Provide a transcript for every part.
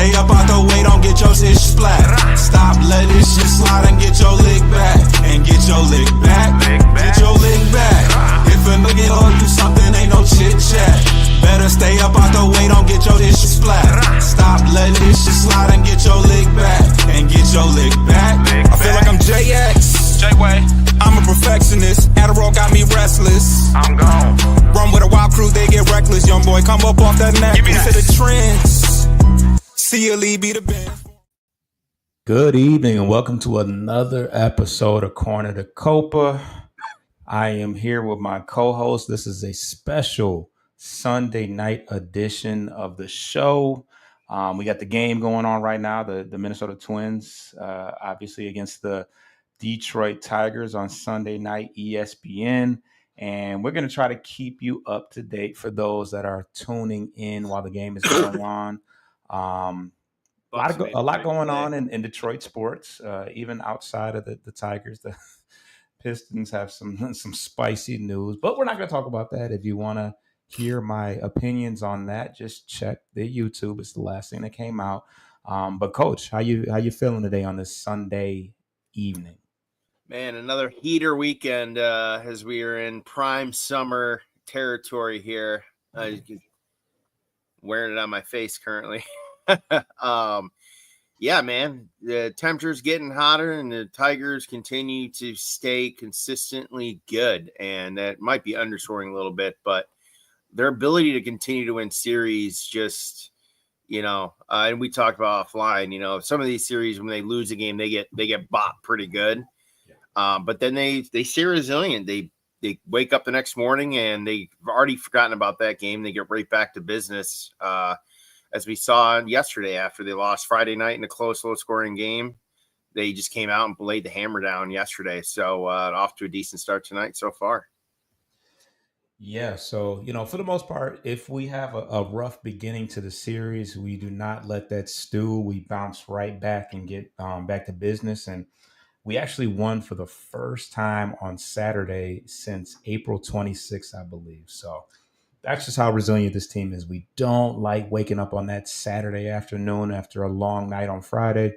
stay up out the way, don't get your shit splat. Stop, let this shit slide and get your lick back. And get your lick back, get your lick back. If a nigga owe you something, ain't no chit chat. Better stay up out the way, don't get your shit splat. Stop, let this shit slide and get your lick back. And get your lick back. I feel like I'm JX. J-Way. I'm a perfectionist. Adderall got me restless. I'm gone. Run with a wild crew, they get reckless. Young boy, come up off that neck. Into the trends. See you, Lee, be the band. Good evening and welcome to another episode of Corner to Copa. I am here with my co-host. This is a special Sunday night edition of the show. We got the game going on right now, the Minnesota Twins, obviously against the Detroit Tigers on Sunday night, ESPN. And we're going to try to keep you up to date for those that are tuning in while the game is going on. A lot going on in Detroit sports, even outside of the Tigers. The Pistons have some spicy news, but we're not going to talk about that. If you want to hear my opinions on that, just check the YouTube. It's the last thing that came out. But Coach, how you feeling today on this Sunday evening? Man, another heater weekend as we are in prime summer territory here. Wearing it on my face currently. Yeah, man, the temperature's getting hotter and the Tigers continue to stay consistently good. And that might be underscoring a little bit, but their ability to continue to win series just, and we talked about offline, some of these series, when they lose a game, they get bopped pretty good. But then they stay resilient. They wake up the next morning and they've already forgotten about that game. They get right back to business. As we saw yesterday after they lost Friday night in a close, low-scoring game, they just came out and laid the hammer down yesterday. So off to a decent start tonight so far. Yeah, so, for the most part, if we have a rough beginning to the series, we do not let that stew. We bounce right back and get back to business. And we actually won for the first time on Saturday since April 26th, I believe. So that's just how resilient this team is. We don't like waking up on that Saturday afternoon after a long night on Friday.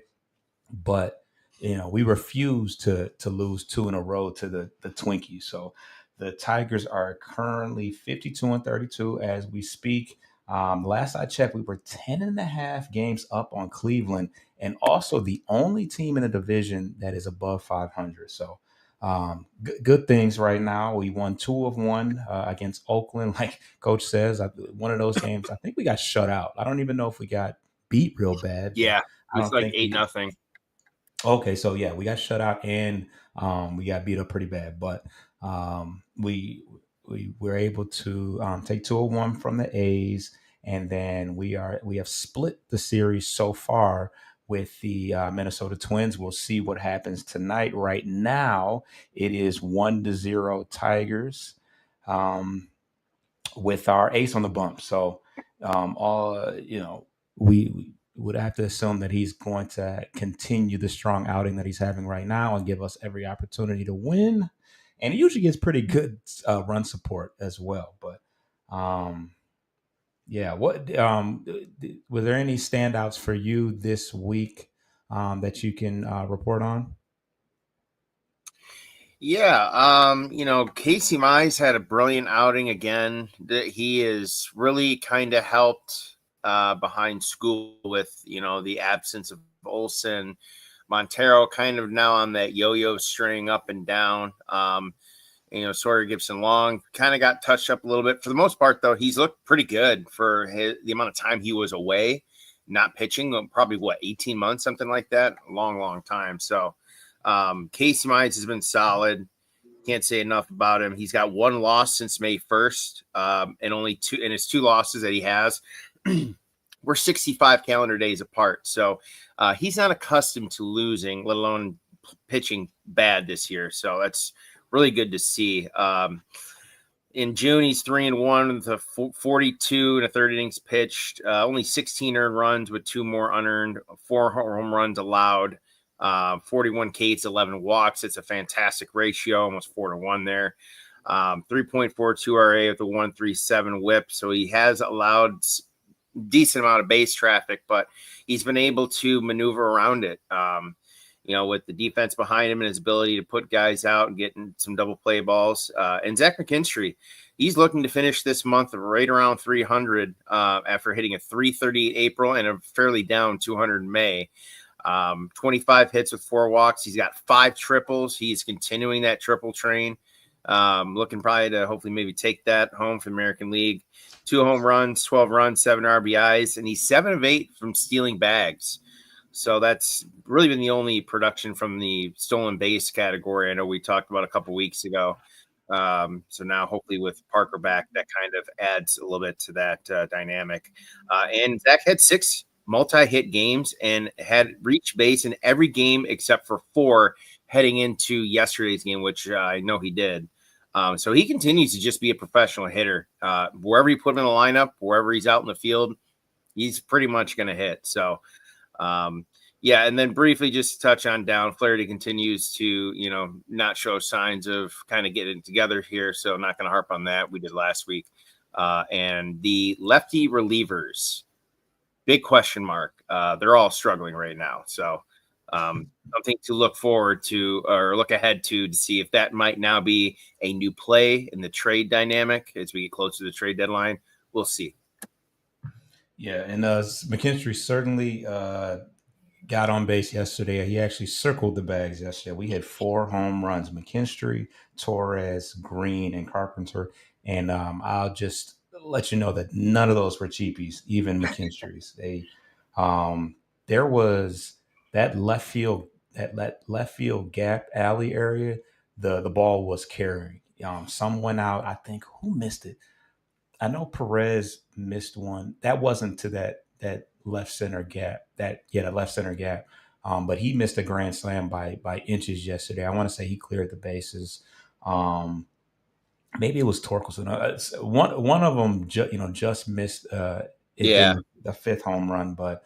But, we refuse to lose two in a row to the Twinkies. So the Tigers are currently 52-32 as we speak. Last I checked, we were 10.5 games up on Cleveland and also the only team in the division that is above 500. So good things right now. We won 2 of 1 against Oakland. Like Coach says, one of those games, I think we got shut out. I don't even know if we got beat real bad. Yeah, it was like 8-0. Okay, so yeah, we got shut out and we got beat up pretty bad. But we were able to take 2 of 1 from the A's, and then we have split the series so far with the Minnesota Twins. We'll see what happens tonight. Right now, it is 1-0 Tigers with our ace on the bump. So, we would have to assume that he's going to continue the strong outing that he's having right now and give us every opportunity to win. And he usually gets pretty good run support as well. But yeah, what were there any standouts for you this week that you can report on? Yeah, Casey Mize had a brilliant outing again. He is really kind of helped behind school with, the absence of Olsen. Montero kind of now on that yo-yo string up and down. Sawyer Gibson-Long kind of got touched up a little bit. For the most part, though, he's looked pretty good for the amount of time he was away, not pitching, probably, 18 months, something like that? A long, long time. So Casey Mize has been solid. Can't say enough about him. He's got 1 loss since May 1st, and only 2 in his 2 losses that he has. We're 65 calendar days apart. So he's not accustomed to losing, let alone pitching bad this year. So that's really good to see. In June, he's 3-1 with a 42 and a third innings pitched, only 16 earned runs with 2 more unearned, 4 home runs allowed, 41 Ks, 11 walks. It's a fantastic ratio, almost 4-1 there. 3.42 RA with a 1.37 whip. So he has allowed, decent amount of base traffic, but he's been able to maneuver around it. With the defense behind him and his ability to put guys out and getting some double play balls. And Zach McKinstry, he's looking to finish this month right around 300 after hitting a 330 April and a fairly down 200 in May. 25 hits with 4 walks. He's got 5 triples. He's continuing that triple train. Looking probably to hopefully maybe take that home for the American League. 2 home runs, 12 runs, 7 RBIs, and he's 7 of 8 from stealing bags. So that's really been the only production from the stolen base category. I know we talked about a couple weeks ago. So now hopefully with Parker back, that kind of adds a little bit to that dynamic. And Zach had 6 multi-hit games and had reached base in every game except for 4 heading into yesterday's game, which I know he did. So he continues to just be a professional hitter. Wherever you put him in the lineup, wherever he's out in the field, he's pretty much going to hit. So, and then briefly just to touch on Down, Flaherty continues to, not show signs of kind of getting together here. So not going to harp on that. We did last week. And the lefty relievers, big question mark. They're all struggling right now. So something to look forward to or look ahead to see if that might now be a new play in the trade dynamic as we get closer to the trade deadline. We'll see. Yeah, and McKinstry certainly got on base yesterday. He actually circled the bags yesterday. We had 4 home runs: McKinstry, Torres, Green, and Carpenter. And I'll just let you know that none of those were cheapies, even McKinstry's. There was that left field gap alley area. The ball was carrying. Some went out. I think who missed it? I know Perez missed one. That wasn't to that left center gap. That left center gap. But he missed a grand slam by inches yesterday. I want to say he cleared the bases. Maybe it was Torkelson. One of them just missed in the 5th home run, but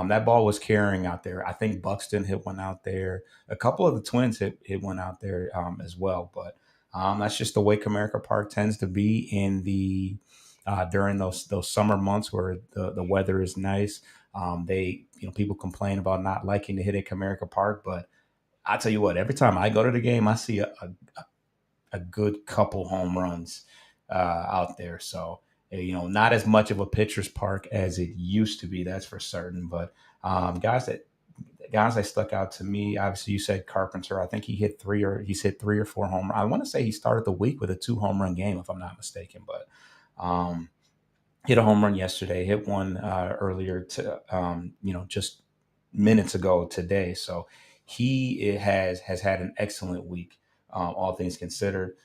that ball was carrying out there. I think Buxton hit one out there. A couple of the Twins hit one out there as well. But that's just the way Comerica Park tends to be in the during those summer months where the weather is nice. People complain about not liking to hit at Comerica Park, but I tell you what, every time I go to the game, I see a good couple home runs out there. So, not as much of a pitcher's park as it used to be, that's for certain. But guys that stuck out to me, obviously you said Carpenter. I think he's hit 3 or 4 home runs. I want to say he started the week with a 2 home run game, if I'm not mistaken. But hit a home run yesterday, hit one earlier just minutes ago today. So he has had an excellent week, all things considered.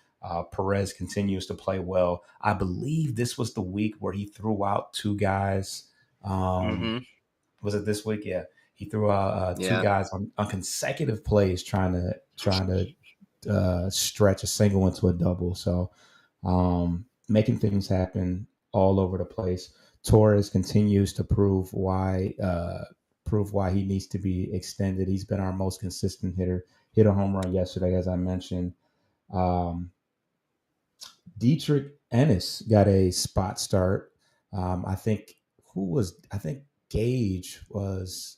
Perez continues to play well. I believe this was the week where he threw out 2 guys. Was it this week? Yeah. He threw out 2 guys on consecutive plays trying to stretch a single into a double. So making things happen all over the place. Torres continues to prove why he needs to be extended. He's been our most consistent hitter. Hit a home run yesterday, as I mentioned. Dietrich Ennis got a spot start. I think Gage was,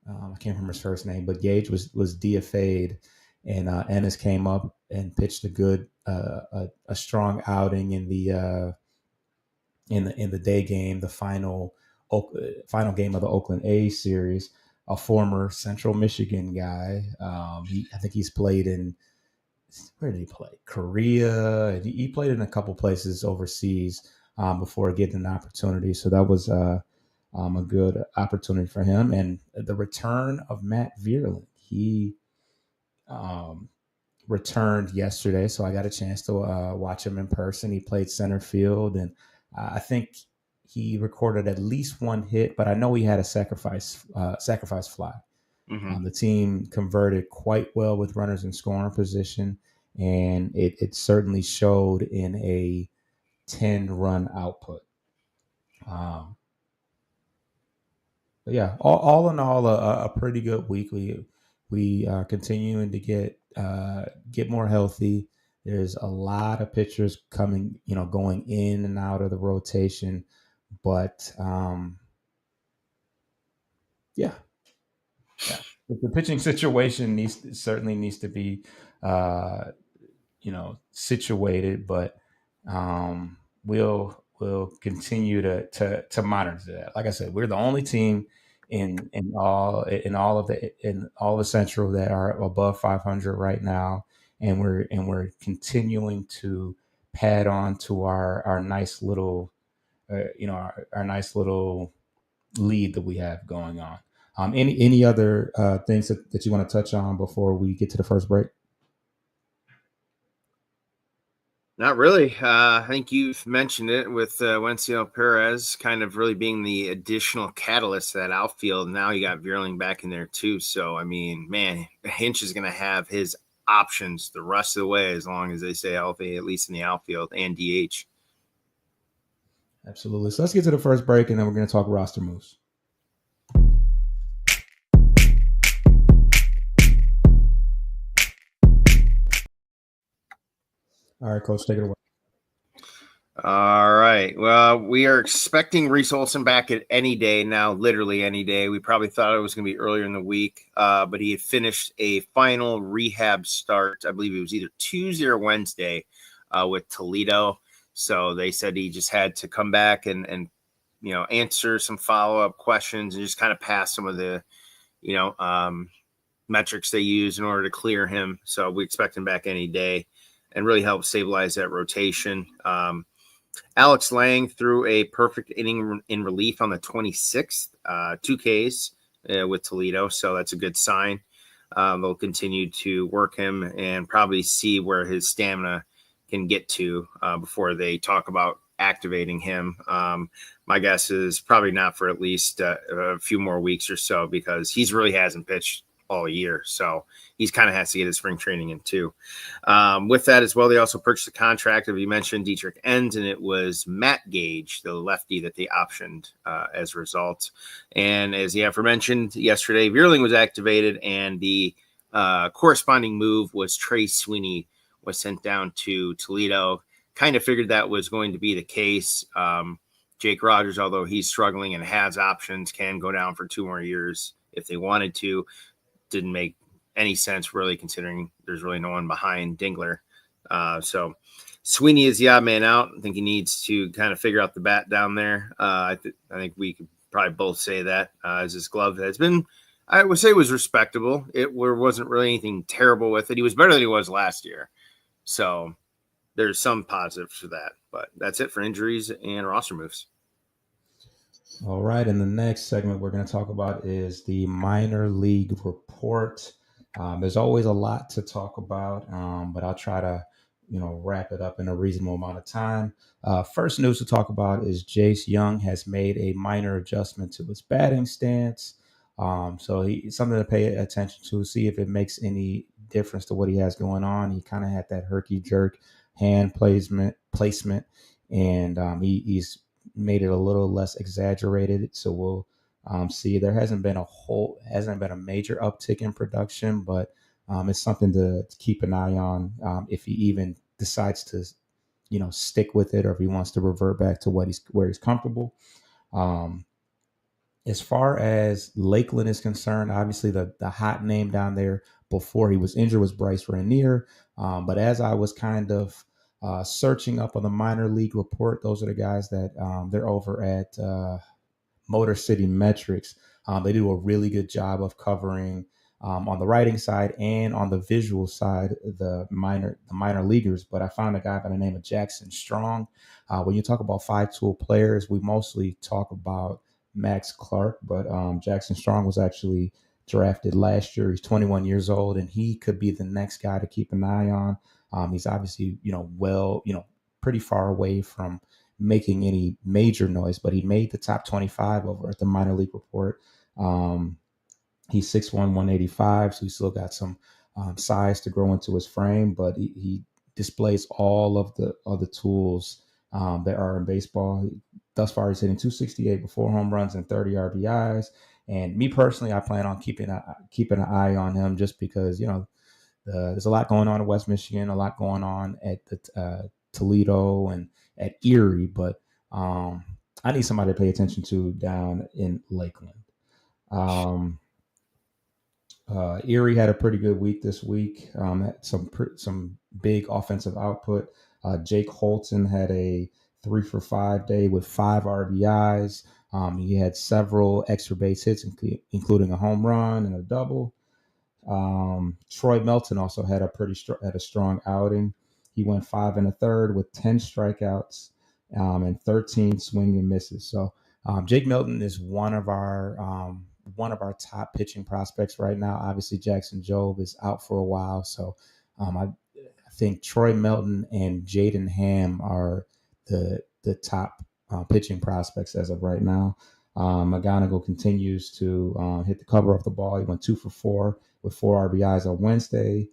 I can't remember his first name, but Gage was DFA'd, and Ennis came up and pitched a strong outing in the day game, the final game of the Oakland A's series. A former Central Michigan guy. I think he's played in, where did he play? Korea. He played in a couple places overseas before getting an opportunity. So that was a good opportunity for him. And the return of Matt Vierland. He returned yesterday, so I got a chance to watch him in person. He played center field, and I think he recorded at least 1 hit, but I know he had a sacrifice fly. The team converted quite well with runners in scoring position, and it certainly showed in a 10-run output. But yeah, all in all, a pretty good week. We are continuing to get more healthy. There's a lot of pitchers going in and out of the rotation. But yeah, yeah, the pitching situation certainly needs to be uh, situated, but we'll continue to monitor that. Like I said, we're the only team in all the Central that are above 500 right now, and we're continuing to pad on to our nice little our nice little lead that we have going on. Any other things that you want to touch on before we get to the first break? Not really. I think you've mentioned it with Wencio Perez kind of really being the additional catalyst to that outfield. Now you got Vierling back in there too. So, I mean, man, Hinch is going to have his options the rest of the way as long as they stay healthy, at least in the outfield and DH. Absolutely. So let's get to the first break, and then we're going to talk roster moves. All right, Coach, take it away. All right. Well, we are expecting Reese Olson back at any day now, literally any day. We probably thought it was going to be earlier in the week, but he had finished a final rehab start. I believe it was either Tuesday or Wednesday with Toledo. So they said he just had to come back and answer some follow-up questions and just kind of pass some of the, metrics they use in order to clear him. So we expect him back any day and really help stabilize that rotation. Alex Lang threw a perfect inning in relief on the 26th, 2 Ks with Toledo. So that's a good sign. They'll continue to work him and probably see where his stamina can get to before they talk about activating him. My guess is probably not for at least a few more weeks or so because he's really hasn't pitched all year. So he's kind of has to get his spring training in too. With that as well, they also purchased a contract of, you mentioned, Dietrich Enns, and it was Matt Gage, the lefty that they optioned as a result. And as the aforementioned yesterday, Vierling was activated, and the corresponding move was Trey Sweeney was sent down to Toledo. Kind of figured that was going to be the case. Jake Rogers, although he's struggling and has options, can go down for 2 more years if they wanted to. Didn't make any sense really, considering there's really no one behind Dingler. So Sweeney is the odd man out. I think he needs to kind of figure out the bat down there. I think we could probably both say that as his glove has been, I would say, was respectable. It wasn't really anything terrible with it. He was better than he was last year. So there's some positives for that. But that's it for injuries and roster moves. All right. And the next segment we're going to talk about is the minor league report. There's always a lot to talk about, but I'll try to, wrap it up in a reasonable amount of time. First news to talk about is Jace Young has made a minor adjustment to his batting stance. So something to pay attention to, see if it makes any difference to what he has going on. He kind of had that herky jerk hand placement, and he's made it a little less exaggerated. So we'll see. There hasn't been a major uptick in production, but it's something to keep an eye on if he even decides to, stick with it, or if he wants to revert back to where he's comfortable. As far as Lakeland is concerned, obviously the hot name down there before he was injured was Bryce Rainier. But as I was kind of searching up on the minor league report, those are the guys that they're over at Motor City Metrics. They do a really good job of covering on the writing side and on the visual side the minor leaguers. But I found a guy by the name of Jackson Strong. When you talk about 5-tool players, we mostly talk about Max Clark, but Jackson Strong was actually drafted last year. He's 21 years old, and he could be the next guy to keep an eye on. He's obviously, pretty far away from making any major noise, but he made the top 25 over at the minor league report. He's 6'1", 185, so he's still got some size to grow into his frame, but he displays all of the other tools that are in baseball. Thus far, he's hitting 268 with 4 home runs and 30 RBIs. And me personally, I plan on keeping an eye on him just because, there's a lot going on in West Michigan, a lot going on at the Toledo and at Erie, but I need somebody to pay attention to down in Lakeland. Um, Erie had a pretty good week this week. Had some big offensive output. Jake Holton had a 3 for 5 day with 5 RBIs. He had several extra base hits, including a home run and a double. Troy Melton also had a strong outing. He went 5 1/3 with 10 strikeouts and 13 swing and misses. So Jake Melton is one of our top pitching prospects right now. Obviously, Jackson Jobe is out for a while, so I think Troy Melton and Jaden Ham are the top pitching prospects as of right now. McGonigal continues to hit the cover of the ball. He went 2 for 4 with 4 RBIs on Wednesday.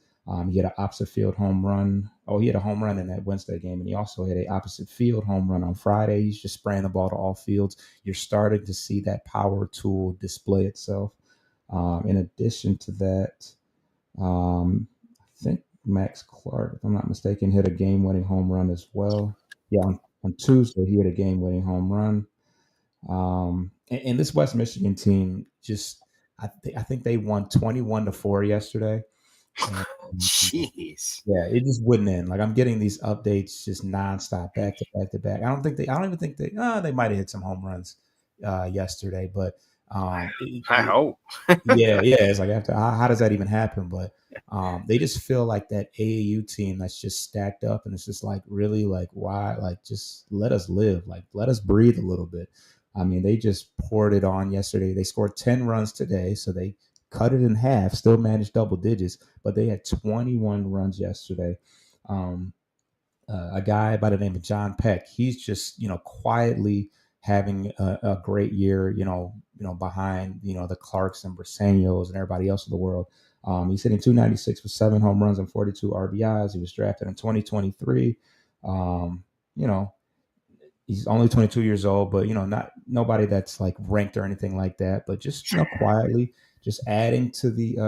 He had an opposite field home run. Oh, he had a home run in that Wednesday game, and he also had an opposite field home run on Friday. He's just spraying the ball to all fields. You're starting to see that power tool display itself. In addition to that, I think Max Clark, if I'm not mistaken, hit a game-winning home run as well. Yeah, on Tuesday, he hit a game-winning home run. And this West Michigan team I think they won 21-4 yesterday. And, Jeez. yeah, it just wouldn't end. Like I'm getting these updates just nonstop, back to back to back. I don't even think they might have hit some home runs yesterday, but I hope. yeah, it's like after how does that even happen? But they just feel like that AAU team that's just stacked up, and it's just like really like why like just let us live, like let us breathe a little bit. I mean, they just poured it on yesterday. They scored 10 runs today, so they cut it in half. Still managed double digits, but they had 21 runs yesterday. Um, a guy by the name of John Peck. He's just quietly having a great year. Behind the Clarks and Briseños and everybody else in the world. He's hitting 296 with 7 home runs and 42 RBIs. He was drafted in 2023. You know, he's only 22 years old, but not nobody that's like ranked or anything like that. But just quietly, just adding to the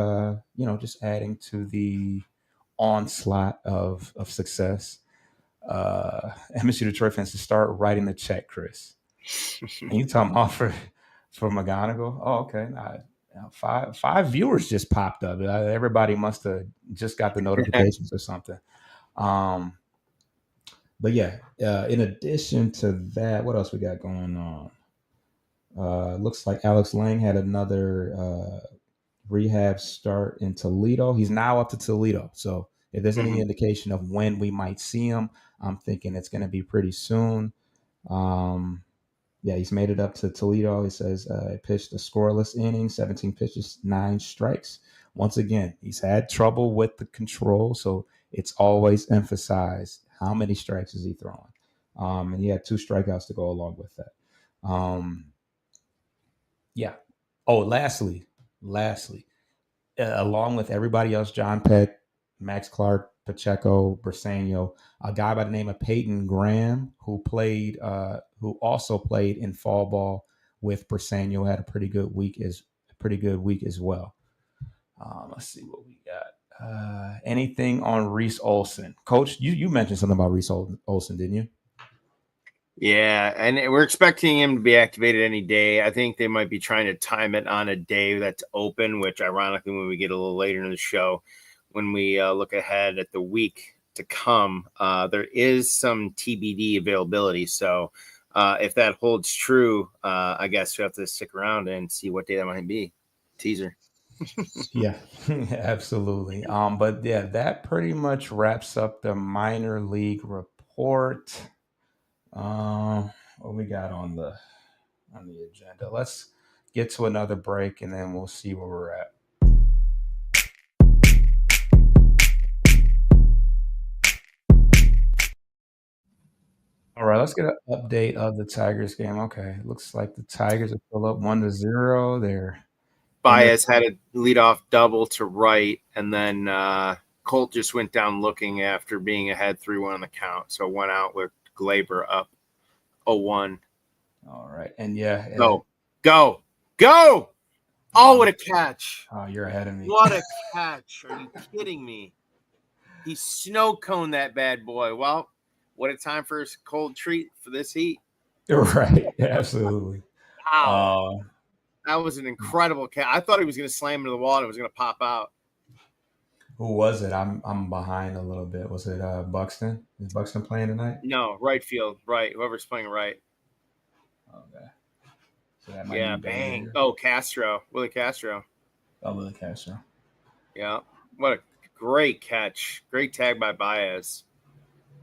onslaught of success. MSU Detroit fans to start writing the check, Chris. And you talking about for McGonigal? Oh, okay. Five viewers just popped up. Everybody must have just got the notifications or something. But yeah, in addition to that, what else we got going on? Looks like Alex Lang had another rehab start in Toledo. He's now up to Toledo. So if there's any indication of when we might see him, I'm thinking it's going to be pretty soon. Yeah, he's made it up to Toledo. He says he pitched a scoreless inning, 17 pitches, 9 strikes. Once again, he's had trouble with the control, so it's always emphasized how many strikes is he throwing. And he had 2 strikeouts to go along with that. Yeah. Oh, lastly, along with everybody else, John Peck, Max Clark, Pacheco, Briseño, a guy by the name of Peyton Graham, who also played in fall ball with Briseño, had a pretty good week as well. Let's see what we got. Anything on Reese Olson, Coach? You mentioned something about Reese Olson, didn't you? Yeah, and we're expecting him to be activated any day. I think they might be trying to time it on a day that's open, which ironically, when we get a little later in the show, when we look ahead at the week to come, there is some TBD availability. So if that holds true, I guess we have to stick around and see what day that might be. Teaser. Yeah, absolutely. But yeah, that pretty much wraps up the minor league report. What we got on the agenda? Let's get to another break, and then we'll see where we're at. All right, let's get an update of the Tigers game. Okay, looks like the Tigers are still up 1-0. They're Baez had a leadoff double to right, and then Colt just went down looking after being ahead 3-1 on the count. So went out with Glaber up 0-1. All right, and yeah, go! Oh, what a catch! Oh, you're ahead of me. What a catch! Are you kidding me? He snow coned that bad boy. Well, what a time for a cold treat for this heat. Right. Absolutely. Wow, Uh, that was an incredible catch. I thought he was going to slam into the wall and it was going to pop out. who was it? I'm behind a little bit. Was it Buxton? Is Buxton playing tonight? No, right field, right. Whoever's playing right. Okay. So that might be Yeah, bang. Bader. Oh, Castro, Willie Castro. Oh, Lily Castro. Yeah, what a great catch. Great tag by Baez.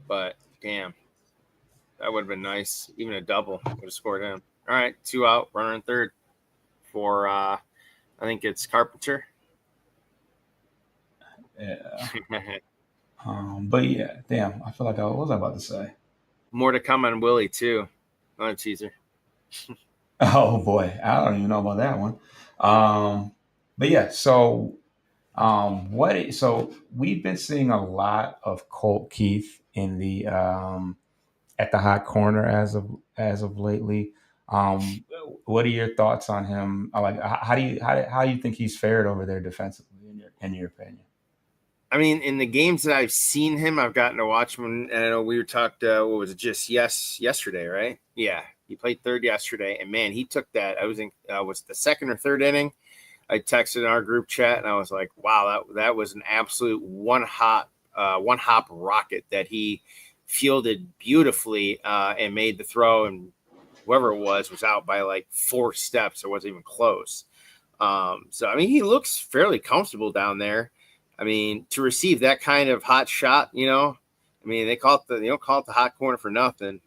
But damn, that would have been nice. Even a double would have scored him. All right, 2 out, runner in third for I think it's Carpenter. Yeah. But yeah, damn. I feel like what was I about to say? More to come on Willie too. Another teaser. Oh boy, I don't even know about that one. But yeah, so so we've been seeing a lot of Colt Keith in the at the hot corner as of lately. Um, what are your thoughts on him? Like, how do you think he's fared over there defensively in your opinion? I mean, in the games that I've seen him, I've gotten to watch him. And I know we were talked. What was it? Just yesterday, right? Yeah, he played third yesterday, and man, he took that. I was in was the second or third inning. I texted in our group chat, and I was like, "Wow, that was an absolute one hop rocket that he fielded beautifully and made the throw, and whoever it was out by like 4 steps. It wasn't even close. So I mean, he looks fairly comfortable down there. I mean, to receive that kind of hot shot, I mean, they don't call it the hot corner for nothing.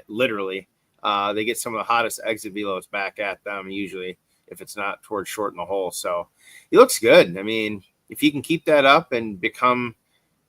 Literally, they get some of the hottest exit velos back at them usually if it's not towards short in the hole. So he looks good. I mean, if he can keep that up and become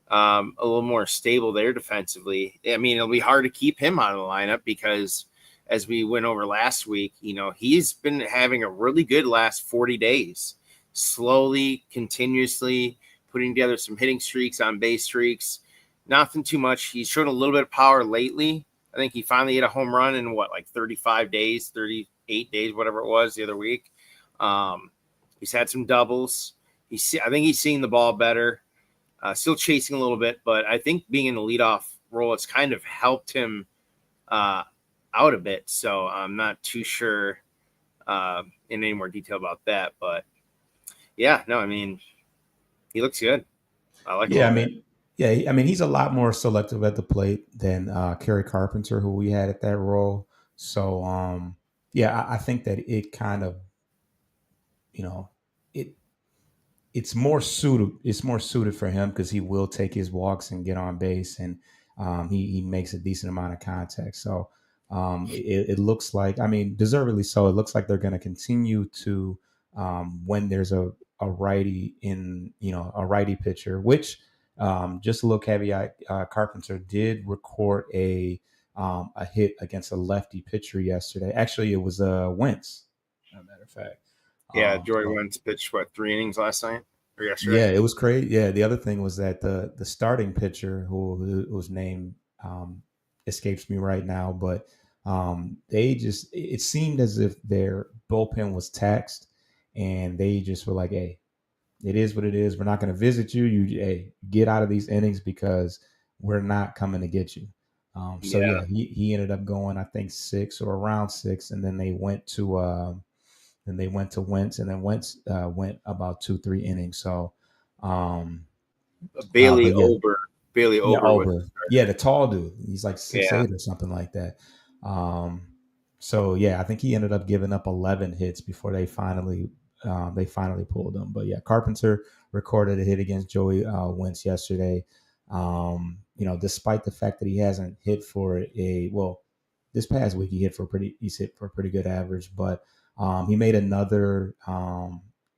a little more stable there defensively, I mean, it'll be hard to keep him out of the lineup because as we went over last week, he's been having a really good last 40 days, slowly, continuously putting together some hitting streaks, on base streaks, nothing too much. He's shown a little bit of power lately. I think he finally hit a home run in like 35 days, 38 days, whatever it was the other week. He's had some doubles. I think he's seeing the ball better. Still chasing a little bit, but I think being in the leadoff role has kind of helped him out a bit. So I'm not too sure in any more detail about that. But yeah, no, I mean, he looks good. I like him a Yeah, I lot. mean, yeah, I mean, he's a lot more selective at the plate than Kerry Carpenter, who we had at that role. So, yeah, I think that it kind of, you know, it it's more suited for him because he will take his walks and get on base, and he makes a decent amount of contact. So it looks like, I mean, deservedly so. It looks like they're going to continue to, when there's a righty a righty pitcher, which, just a little caveat, Carpenter did record a hit against a lefty pitcher yesterday. Actually, it was Wentz, as a matter of fact. Yeah, Jory So Wentz pitched 3 innings last night or yesterday. yeah, it was crazy. Yeah, the other thing was that the starting pitcher whose name escapes me right now, but they just, it seemed as if their bullpen was taxed, and they just were like, "Hey, it is what it is. We're not going to visit you. Hey, get out of these innings because we're not coming to get you." So Yeah, yeah, he ended up going, I think, six or around six, and then they went to Wentz, and then Wentz went about 2-3 innings. So, um, Bailey but yeah, Ober. Bailey yeah, Ober was the over. Yeah, starter. the tall dude. He's like six Yeah, eight or something like that. Um, so yeah, I think he ended up giving up 11 hits before they finally pulled him. But yeah, Carpenter recorded a hit against Joey Wentz yesterday. Despite the fact that he hasn't hit for this past week he's hit for a pretty good average, but he made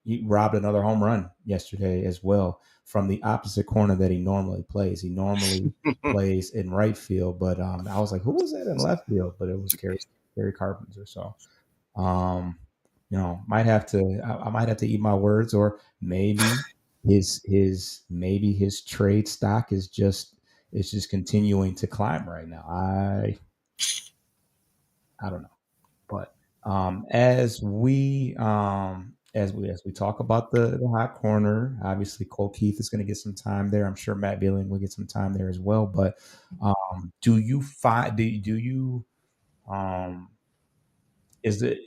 he robbed another home run yesterday as well from the opposite corner that he normally plays. He normally plays in right field, but I was like, who was that in left field? But it was Gary Carpenter. So, um, I might have to eat my words, or maybe his trade stock is just continuing to climb right now. I don't know. But as we talk about the hot corner, obviously Cole Keith is going to get some time there. I'm sure Matt Billing will get some time there as well. But do you find do you Is it?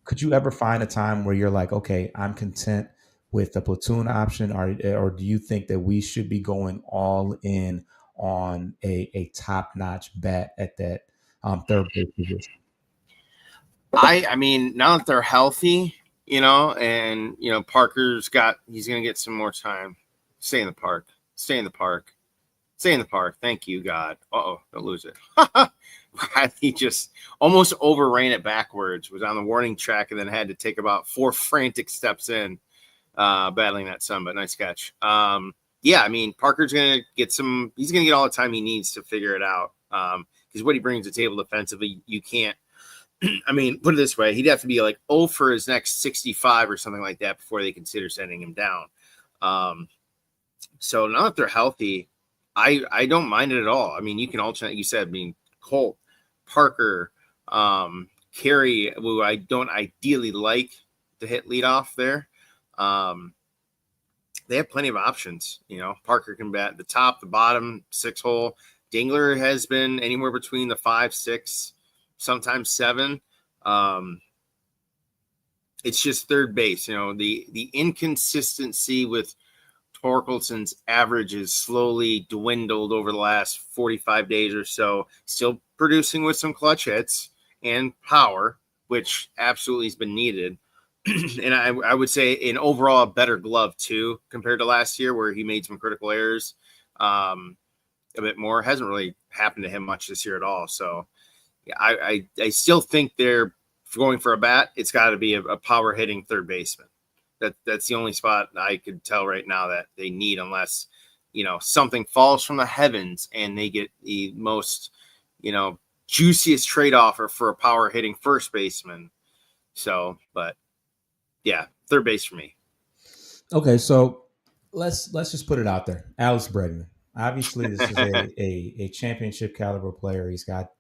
Could you ever find a time where you're like, okay, I'm content with the platoon option, or do you think that we should be going all in on a top notch bat at that third base position? I mean, now that they're healthy, and he's gonna get some more time. Stay in the park. Stay in the park. Stay in the park. Thank you, God. Don't lose it. He just almost overran it backwards, was on the warning track, and then had to take about 4 frantic steps in, battling that sun, but nice catch. Yeah, I mean, Parker's going to get he's going to get all the time he needs to figure it out. Because what he brings to the table defensively, you can't, I mean, put it this way, he'd have to be like 0 for his next 65 or something like that before they consider sending him down. So now that they're healthy, I don't mind it at all. I mean, you can alternate, you said, I mean, Colt, Parker, Carey, who I don't ideally like to hit leadoff there. They have plenty of options. Parker can bat the top, the bottom, 6 hole. Dingler has been anywhere between the 5, 6, sometimes 7. It's just third base. The inconsistency with Torkelson's average has slowly dwindled over the last 45 days or so. Still producing with some clutch hits and power, which absolutely has been needed. And I would say an overall better glove too, compared to last year where he made some critical errors a bit more. Hasn't really happened to him much this year at all. So yeah, I still think they're going for a bat. It's got to be a power hitting third baseman. That's the only spot I could tell right now that they need, unless, something falls from the heavens and they get the most, juiciest trade offer for a power hitting first baseman. So, but yeah, third base for me. Okay, so let's just put it out there. Alex Bregman. Obviously, this is a championship caliber player. He's got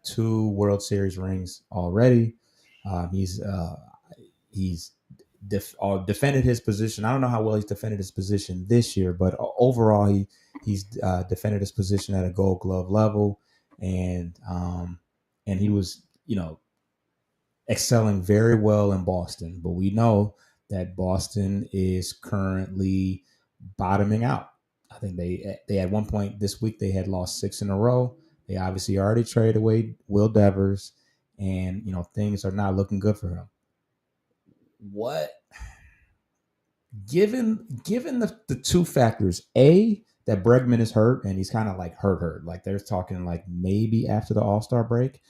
2 World Series rings already. He's defended his position. I don't know how well he's defended his position this year, but overall, he's defended his position at a Gold Glove level, and he was excelling very well in Boston. But we know that Boston is currently bottoming out. I think they at one point this week they had lost 6 in a row. They obviously already traded away Will Devers, and things are not looking good for him. What, given the 2 factors, that Bregman is hurt and he's kind of like hurt, like they're talking like maybe after the All-Star break,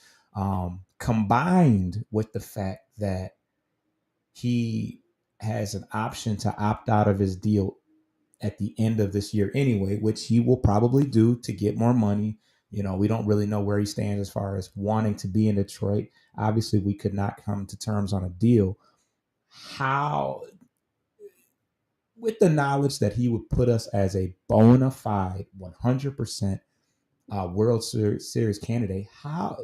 combined with the fact that he has an option to opt out of his deal at the end of this year anyway, which he will probably do to get more money. We don't really know where he stands as far as wanting to be in Detroit. Obviously, we could not come to terms on a deal. How, with the knowledge that he would put us as a bona fide 100% World Series candidate, how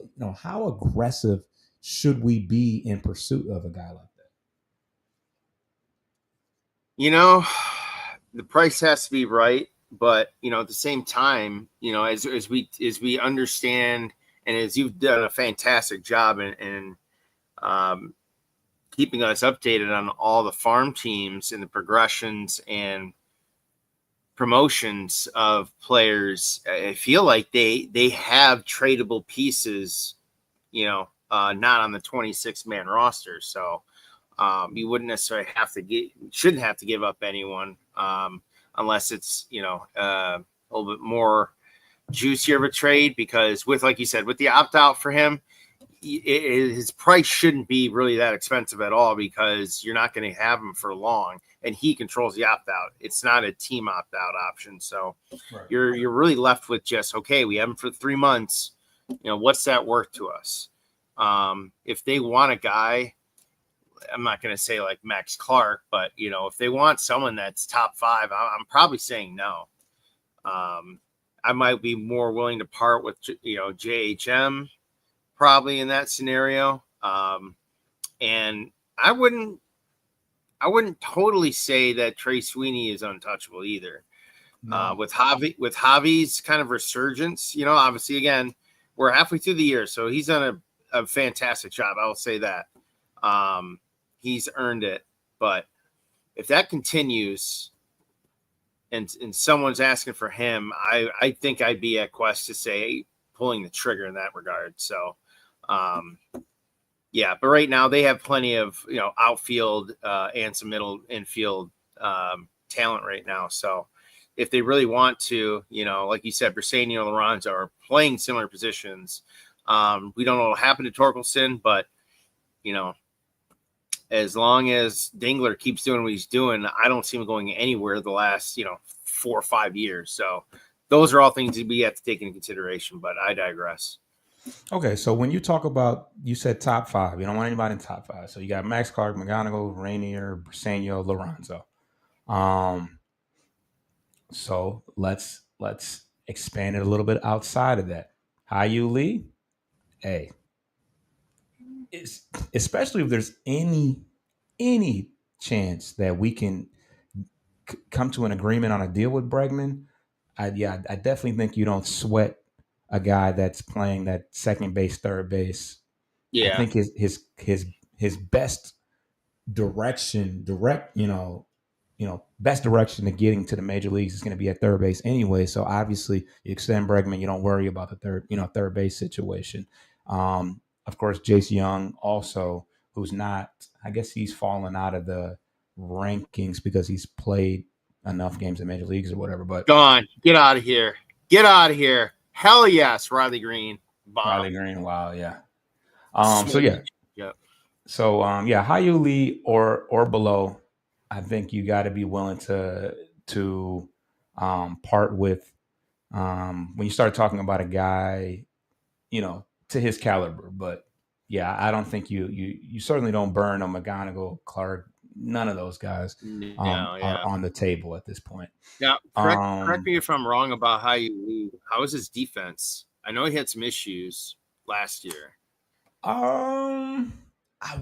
aggressive should we be in pursuit of a guy like that? The price has to be right, but at the same time, as we understand, and as you've done a fantastic job in keeping us updated on all the farm teams and the progressions and promotions of players, I feel like they have tradable pieces, not on the 26-man roster. So you wouldn't necessarily shouldn't have to give up anyone unless it's, a little bit more juicier of a trade, because like you said, with the opt-out for him, his price shouldn't be really that expensive at all, because you're not going to have him for long, and he controls the opt-out. It's not a team opt-out option. So right. You're really left with just, okay, we have him for 3 months. What's that worth to us? If they want a guy, I'm not going to say like Max Clark, but if they want someone that's top 5, I'm probably saying no. I might be more willing to part with, JHM probably in that scenario. And I wouldn't totally say that Trey Sweeney is untouchable either. No. With Javi's kind of resurgence, obviously again, we're halfway through the year, so he's done a fantastic job. I will say that. He's earned it. But if that continues and someone's asking for him, I think I'd be at Quest to say pulling the trigger in that regard. So, yeah, but right now they have plenty of, outfield and some middle infield talent right now. So if they really want to, like you said, Briseño, Lorenzo are playing similar positions. We don't know what happened to Torkelson, but, as long as Dingler keeps doing what he's doing, I don't see him going anywhere the last, 4 or 5 years. So those are all things that we have to take into consideration, but I digress. Okay, so when you talk about, you said top 5, you don't want anybody in top 5. So you got Max Clark, McGonigal, Rainier, Briseño, Lorenzo. So let's expand it a little bit outside of that. Hyu Lee, hey, especially if there's any chance that we can come to an agreement on a deal with Bregman, I definitely think you don't sweat a guy that's playing that second base, third base. Yeah. I think his best direction, best direction to getting to the major leagues is going to be at third base anyway. So obviously, you extend Bregman, you don't worry about the third base situation. Of course, Jace Young also, who's not, I guess he's fallen out of the rankings because he's played enough games in major leagues or whatever. But gone, get out of here, get out of here. Hell yes, Riley Green. Bomb. Riley Green, wow, yeah. So yeah. Yep. So Hyu Lee or below, I think you got to be willing to part with when you start talking about a guy, to his caliber. But yeah, I don't think you certainly don't burn a McGonigal, Clark. None of those guys are on the table at this point. Yeah, correct me if I'm wrong about Hyu Lee. How is his defense? I know he had some issues last year. I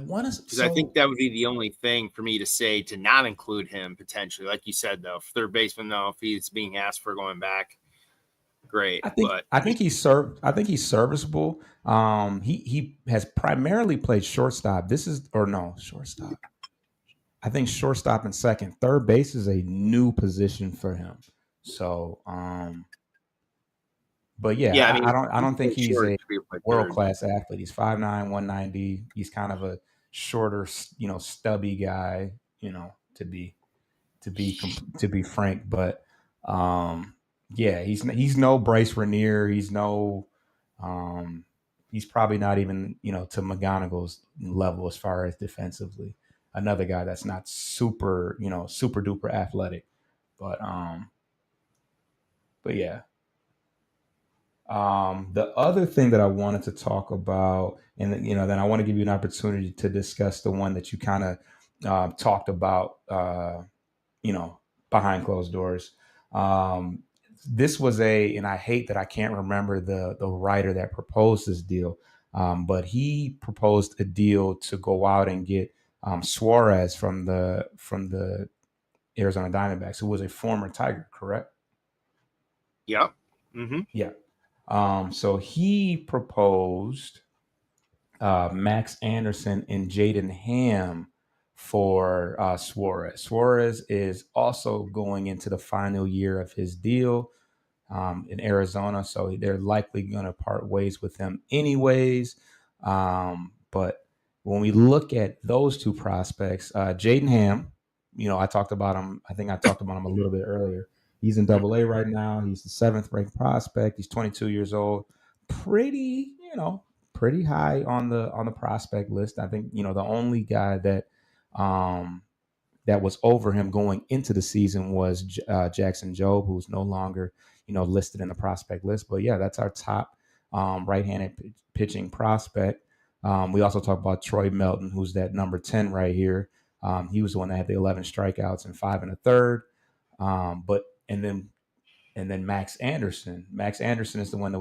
want to, because I think that would be the only thing for me to say to not include him potentially. Like you said, though, third baseman, though, if he's being asked for going back, great. I think he's serviceable. He has primarily played shortstop. Shortstop. I think shortstop and second. Third base is a new position for him. So, but yeah, I don't think he's a world-class athlete. He's 5'9", 190. He's kind of a shorter, stubby guy, to be frank. But yeah, he's no Bryce Renier. He's no, he's probably not even, to McGonigal's level as far as defensively. Another guy that's not super duper athletic, but yeah. The other thing that I wanted to talk about, and then I want to give you an opportunity to discuss the one that you kind of talked about, behind closed doors. This was and I hate that I can't remember the writer that proposed this deal, but he proposed a deal to go out and get Suarez from the Arizona Diamondbacks, who was a former Tiger, correct? Yep. Mm-hmm. Yeah. So he proposed Max Anderson and Jaden Ham for Suarez. Suarez is also going into the final year of his deal in Arizona, so they're likely going to part ways with him anyways. But when we look at those two prospects, Jaden Ham, I talked about him. I think I talked about him a little bit earlier. He's in AA right now. He's the 7th ranked prospect. He's 22 years old. Pretty high on the prospect list. I think, the only guy that was over him going into the season was Jackson Jobe, who's no longer, listed in the prospect list. But yeah, that's our top right-handed pitching prospect. We also talk about Troy Melton, who's that number 10 right here. He was the one that had the 11 strikeouts and 5 1/3. And then Max Anderson. Max Anderson is the one that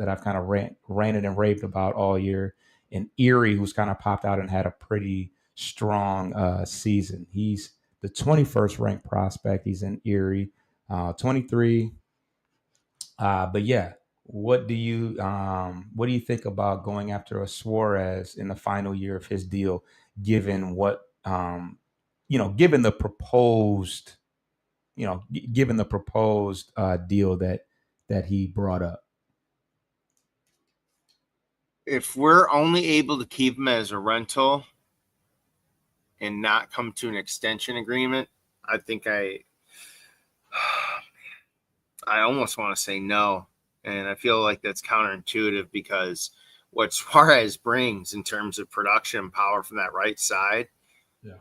I've kind of ranted and raved about all year. And Erie, who's kind of popped out and had a pretty strong season. He's the 21st ranked prospect. He's in Erie, 23. But yeah, what do you think about going after a Suarez in the final year of his deal, given what given the proposed given the proposed deal that he brought up? If we're only able to keep him as a rental and not come to an extension agreement, I think I almost want to say no. And I feel like that's counterintuitive because what Suarez brings in terms of production power from that right side,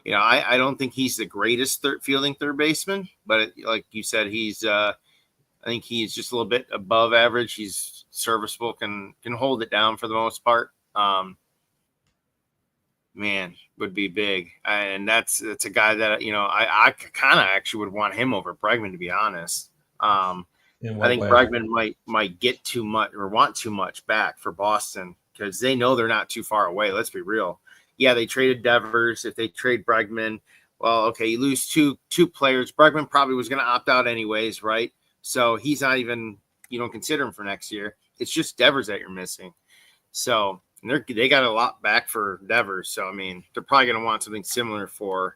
I don't think he's the greatest fielding third baseman, but like you said, I think he's just a little bit above average. He's serviceable, can hold it down for the most part. Man, would be big, and that's a guy that I kind of actually would want him over Bregman, to be honest. I think way? Bregman might get too much or want too much back for Boston because they know they're not too far away. Let's be real. Yeah, they traded Devers. If they trade Bregman, well, okay, you lose two players. Bregman probably was going to opt out anyways, right? So he's not even, you don't consider him for next year. It's just Devers that you're missing. So they got a lot back for Devers. So, I mean, they're probably going to want something similar for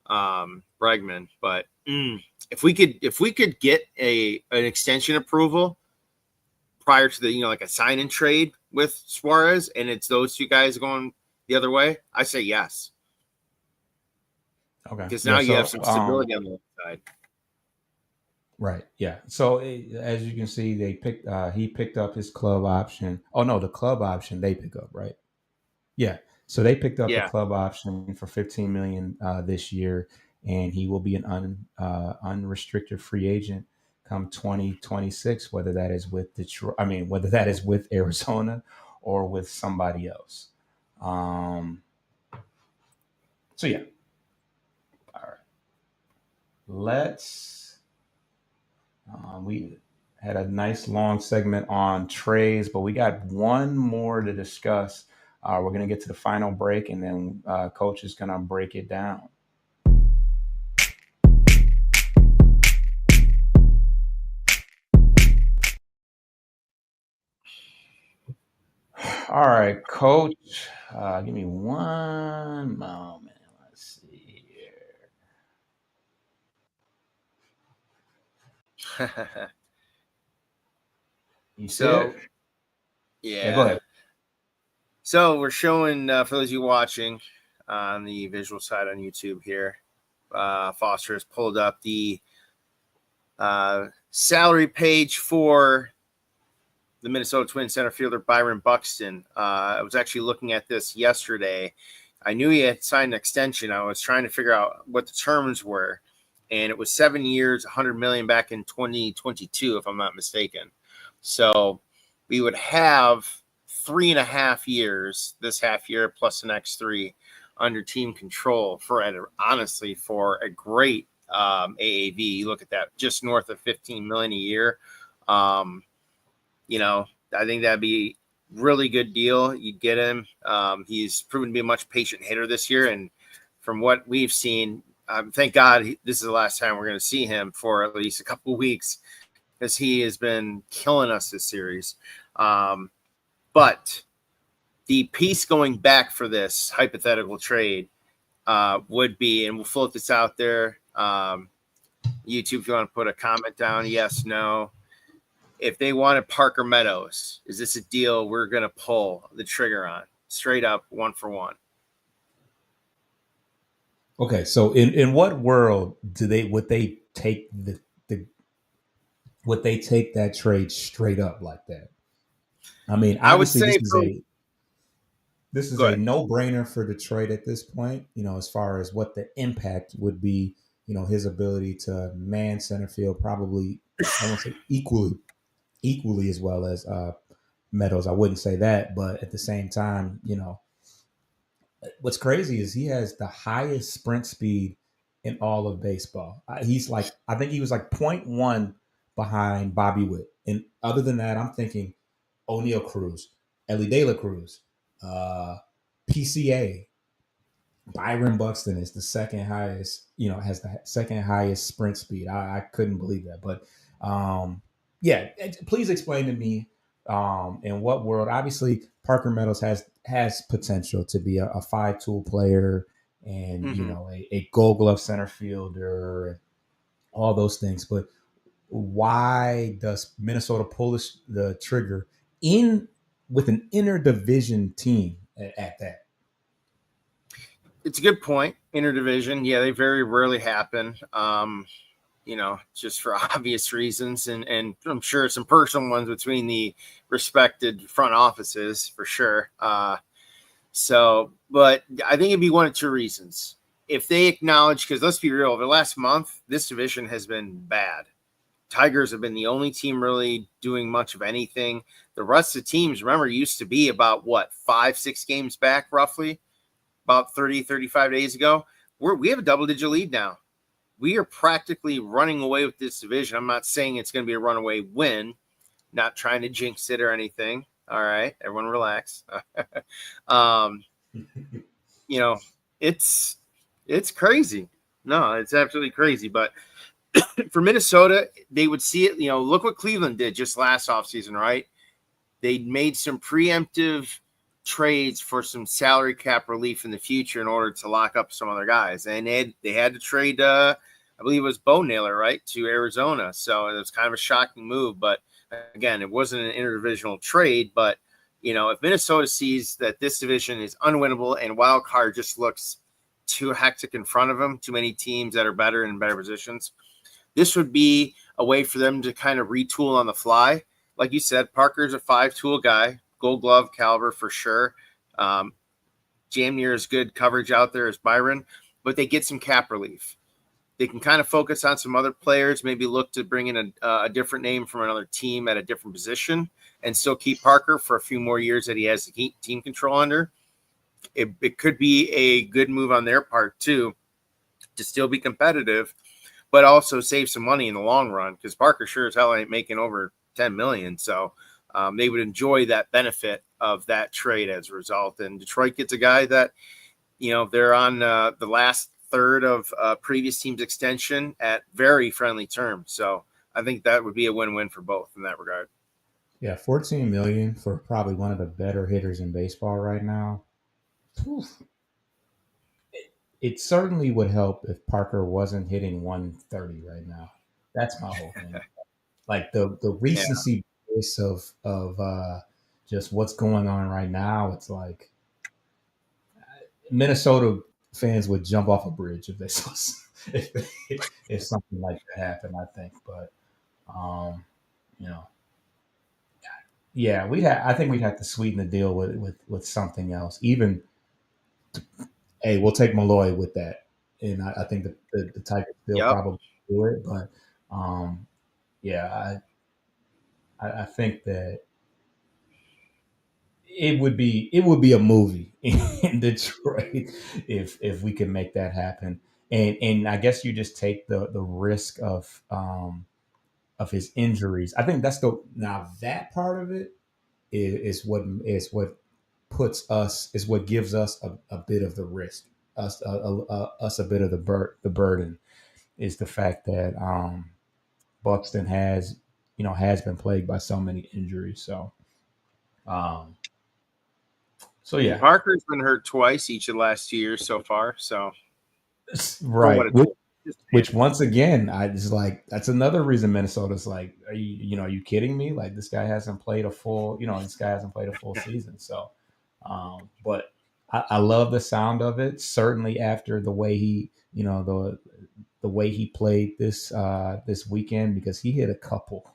Bregman. But if we could get an extension approval prior to the, like a sign and trade with Suarez, and it's those two guys going the other way, I say yes. Okay. Because now you have some stability on the other side. Right. Yeah. So as you can see, he picked up his club option. Oh no, the club option they pick up, right? Yeah. So they picked up the club option for $15 million this year, and he will be an unrestricted free agent come 2026, whether that is with Detroit. I mean, whether that is with Arizona or with somebody else. So yeah. All right. We had a nice long segment on trays, but we got one more to discuss. We're going to get to the final break, and then Coach is going to break it down. All right, Coach, give me one moment. Let's see here. You see it? Yeah. Go ahead. So we're showing, for those of you watching on the visual side on YouTube here, Foster has pulled up the salary page for the Minnesota Twins center fielder Byron Buxton. I was actually looking at this yesterday. I knew he had signed an extension. I was trying to figure out what the terms were, and it was 7 years, $100 million back in 2022, if I'm not mistaken. So we would have 3.5 years this half year plus the next 3 under team control for a great AAV. You look at that, just north of 15 million a year. I think that'd be really good deal. You'd get him. He's proven to be a much patient hitter this year, and from what we've seen, thank God this is the last time we're going to see him for at least a couple of weeks, because he has been killing us this series. But the piece going back for this hypothetical trade would be, and we'll float this out there, YouTube, if you want to put a comment down, yes, no. If they wanted Parker Meadows, is this a deal we're going to pull the trigger on? Straight up, 1-for-1. Okay, so in what world would they take that trade straight up like that? I mean, obviously this is a no-brainer for Detroit at this point, as far as what the impact would be, his ability to man center field, probably I won't say equally as well as Meadows. I wouldn't say that, but at the same time, what's crazy is he has the highest sprint speed in all of baseball. I think he was like 0.1 behind Bobby Witt. And other than that, I'm thinking O'Neal Cruz, Ellie De La Cruz, PCA. Byron Buxton is the second highest, has the second highest sprint speed. I couldn't believe that. But yeah, please explain to me in what world? Obviously, Parker Meadows has potential to be a 5-tool player and Mm-hmm. a Gold Glove center fielder, all those things. But why does Minnesota pull the trigger in with an interdivision team at that? It's a good point. Interdivision, yeah, they very rarely happen. Just for obvious reasons, and I'm sure some personal ones between the respected front offices for sure. But I think it'd be one of two reasons. If they acknowledge, because let's be real, over the last month, this division has been bad. Tigers have been the only team really doing much of anything. The rest of the teams, remember, used to be about 5-6 games back, roughly, about 30, 35 days ago. We have a double-digit lead now. We are practically running away with this division. I'm not saying it's going to be a runaway win, not trying to jinx it or anything. All right, everyone relax. It's crazy. No, it's absolutely crazy. But for Minnesota, they would see it. Look what Cleveland did just last offseason, right? They made some preemptive trades for some salary cap relief in the future in order to lock up some other guys. And they had to trade, I believe it was Bo Naylor, right, to Arizona. So it was kind of a shocking move. But again, it wasn't an interdivisional trade. But, if Minnesota sees that this division is unwinnable and wild card just looks too hectic in front of them, too many teams that are better in better positions, this would be a way for them to kind of retool on the fly. Like you said, Parker's a 5-tool guy, Gold Glove caliber for sure. Damn near as good coverage out there as Byron, but they get some cap relief. They can kind of focus on some other players, maybe look to bring in a different name from another team at a different position and still keep Parker for a few more years that he has the team control under. It could be a good move on their part too, to still be competitive, but also save some money in the long run, because Parker sure as hell ain't making over $10 million. So they would enjoy that benefit of that trade as a result. And Detroit gets a guy that, they're on the last third of previous team's extension at very friendly terms. So I think that would be a win-win for both in that regard. Yeah, $14 million for probably one of the better hitters in baseball right now. It certainly would help if Parker wasn't hitting 130 right now. That's my whole thing. Like the recency bias of just what's going on right now. It's like Minnesota fans would jump off a bridge if they saw if something like that happened. I think, but um, you know, yeah, I think we'd have to sweeten the deal with something else. Even, hey, we'll take Malloy with that, and I think the Tigers still Yep. probably do it, but yeah, I think that it would be a movie in Detroit if we can make that happen. And I guess you just take the risk of his injuries. I think now that part of it is what is what gives us a bit of the risk, us a bit of the burden, is the fact that Buxton has been plagued by so many injuries. Um, so And yeah, Parker's been hurt twice each of the last 2 years so far. So right. Just Which once again, I just like that's another reason Minnesota's like, are you kidding me? Like this guy hasn't played a full, season. So, but I love the sound of it. Certainly after the way he, the way he played this weekend, because he hit a couple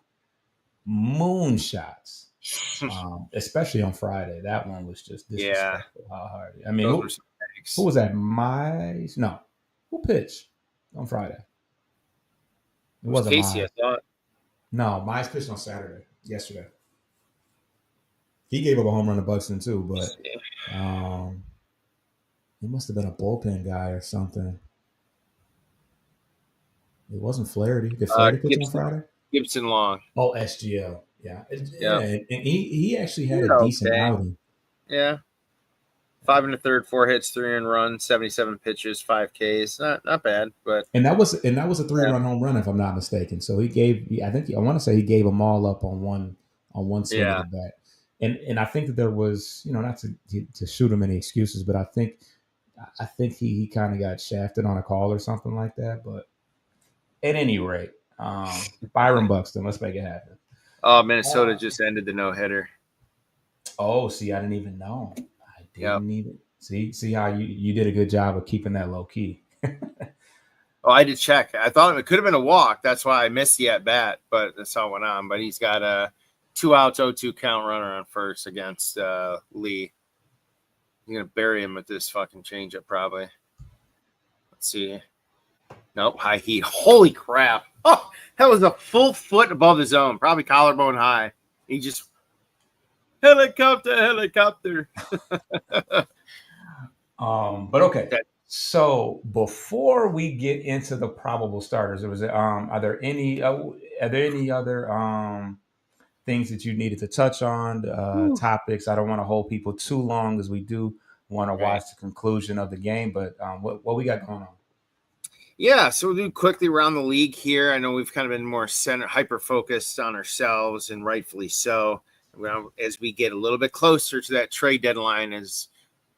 moonshots, especially on Friday. That one was just Yeah, disrespectful. How hard? I mean, those were some who thanks. was that? Mize? No, who pitched on Friday? It It was wasn't Casey, Mize. I thought. No, Mize pitched on Saturday, yesterday. He gave up a home run to Buxton too, but he must have been a bullpen guy or something. It wasn't Flaherty. Did Flaherty pitch on Friday? Gibson Long. Oh, SGL. Yeah, Yeah. and he actually had You're a decent okay. outing. Yeah. 5 1/3, 4 hits, 3 earned runs, 77 pitches, 5 Ks. Not bad, but And that was a 3-run home run, if I'm not mistaken. So I want to say he gave them all up on on one swing of Yeah. the bat. And I think that there was, not to shoot him any excuses, but I think he kind of got shafted on a call or something like that. But at any rate, Byron Buxton, let's make it happen. Oh, Minnesota Uh, just ended the no-hitter. oh, see, I didn't even know. I Yep. didn't even see how you did a good job of keeping that low key. Oh, I did check. I thought it could have been a walk. That's why I missed the at-bat, but that's all went on. But he's got a 2 outs, 0-2 count runner on first against Lee. You're going to bury him with this fucking changeup probably. Let's see. Nope, high heat. Holy crap. Oh, that was a full foot above the zone, probably collarbone high. He just helicopter. But okay. So before we get into the probable starters, are there any other things that you needed to touch on, topics? I don't want to hold people too long as we do want to watch the conclusion of the game, but what we got going on? Yeah, so we'll do quickly around the league here. I know we've kind of been more hyper focused on ourselves, and rightfully so. As we get a little bit closer to that trade deadline, as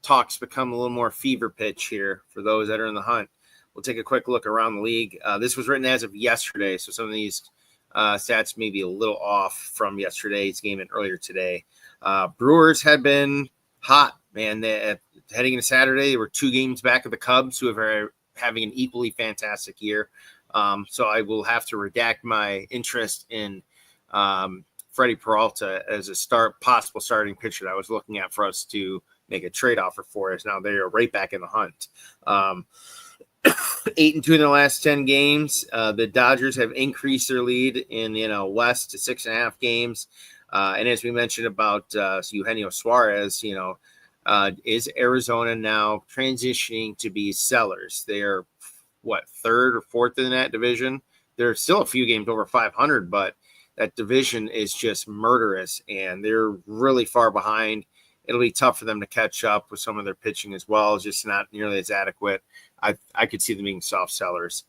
talks become a little more fever pitch here for those that are in the hunt, we'll take a quick look around the league. This was written as of yesterday, so some of these stats may be a little off from yesterday's game and earlier today. Brewers had been hot, man. Heading into Saturday, they were 2 games back of the Cubs, who are having an equally fantastic year. So I will have to redact my interest in Freddie Peralta as a possible starting pitcher that I was looking at for us to make a trade offer for us. Now they are right back in the hunt. 8-2 in their last 10 games. The Dodgers have increased their lead in the NL West to 6.5 games. And as we mentioned about Eugenio Suarez, is Arizona now transitioning to be sellers? They're third or fourth in that division. They're still a few games over 500, but that division is just murderous, and they're really far behind. It'll be tough for them to catch up with some of their pitching as well. It's just not nearly as adequate. I could see them being soft sellers.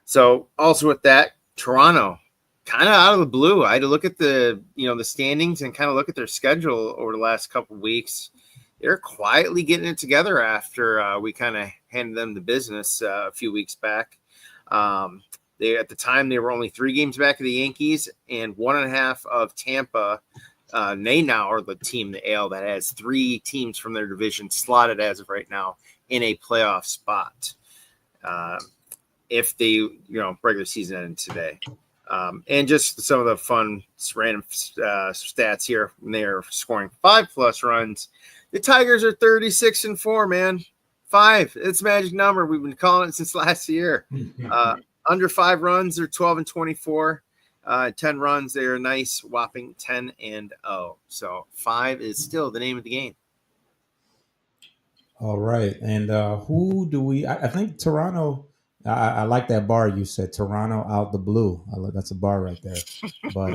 So also with that, Toronto, kind of out of the blue. I had to look at the standings and kind of look at their schedule over the last couple of weeks. They're quietly getting it together after we kind of handed them the business a few weeks back. At the time, they were only 3 games back of the Yankees and 1.5 of Tampa. They now are the team, the AL, that has 3 teams from their division slotted as of right now in a playoff spot. If they, regular season ended today. And just some of the fun random stats here. When they are scoring 5+ runs. The Tigers are 36-4, man. 5. It's a magic number. We've been calling it since last year. Under 5 runs, they're 12-24. 10 runs, they're a nice whopping 10-0. So 5 is still the name of the game. All right. And who do we? I think Toronto. I like that bar you said. Toronto out the blue. That's a bar right there. But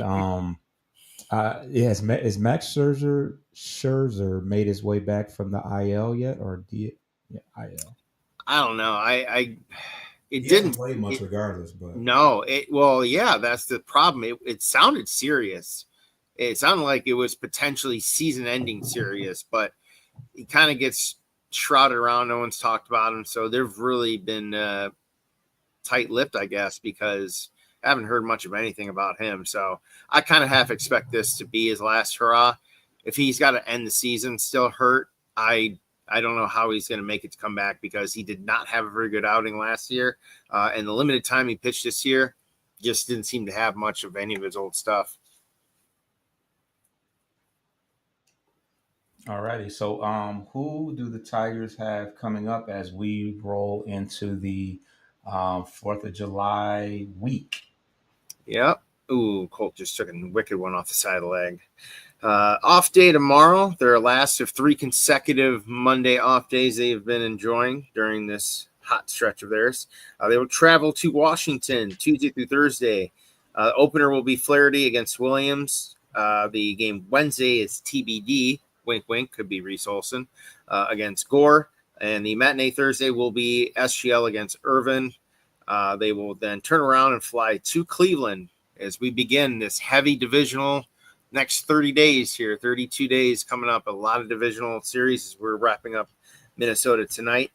is Max Scherzer made his way back from the IL yet, or IL? I don't know. It he didn't play much regardless, but no. That's the problem. It sounded serious. It sounded like it was potentially season-ending serious, but he kind of gets shrouded around. No one's talked about him, so they've really been tight-lipped, I guess, because I haven't heard much of anything about him. So I kind of half expect this to be his last hurrah. If he's got to end the season still hurt, I don't know how he's going to make it to come back, because he did not have a very good outing last year. And the limited time he pitched this year just didn't seem to have much of any of his old stuff. all righty. So who do the Tigers have coming up as we roll into the 4th of July week? Yep. Ooh, Colt just took a wicked one off the side of the leg. Off day tomorrow. Their last of 3 consecutive Monday off days they have been enjoying during this hot stretch of theirs. They will travel to Washington Tuesday through Thursday. Opener will be Flaherty against Williams. The game Wednesday is TBD. Wink, wink. Could be Reese Olson against Gore. And the matinee Thursday will be SGL against Irvin. They will then turn around and fly to Cleveland as we begin this heavy divisional next 30 days here, 32 days coming up. A lot of divisional series. We're wrapping up Minnesota tonight.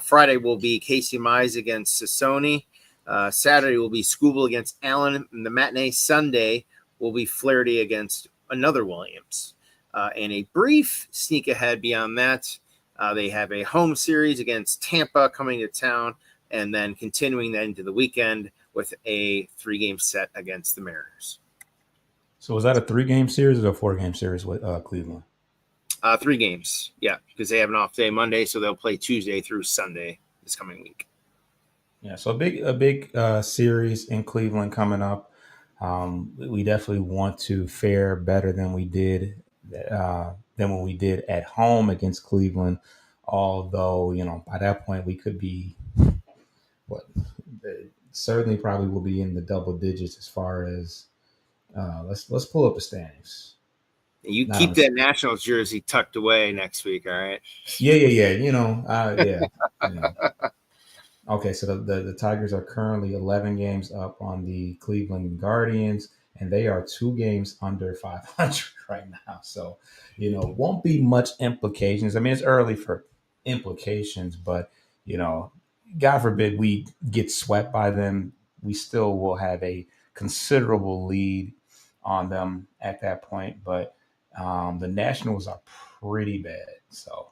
Friday will be Casey Mize against Sassoni. Saturday will be Scoobel against Allen. And the matinee Sunday will be Flaherty against another Williams. And a brief sneak ahead beyond that, they have a home series against Tampa coming to town, and then continuing that into the weekend with a 3-game set against the Mariners. So was that a 3-game series or a 4-game series with Cleveland? 3 games, yeah, because they have an off day Monday, so they'll play Tuesday through Sunday this coming week. Yeah, so a big series in Cleveland coming up. We definitely want to fare better than we did when we did at home against Cleveland. Although, you know, by that point we could be certainly probably will be in the double digits as far as let's pull up the standings. You keep that Nationals jersey tucked away next week, all right? Yeah. You know, Okay, so the Tigers are currently 11 games up on the Cleveland Guardians, and they are 2 games under 500 right now. So, you know, won't be much implications. I mean, it's early for implications, but, you know, God forbid we get swept by them, we still will have a considerable lead on them at that point. But the Nationals are pretty bad. So,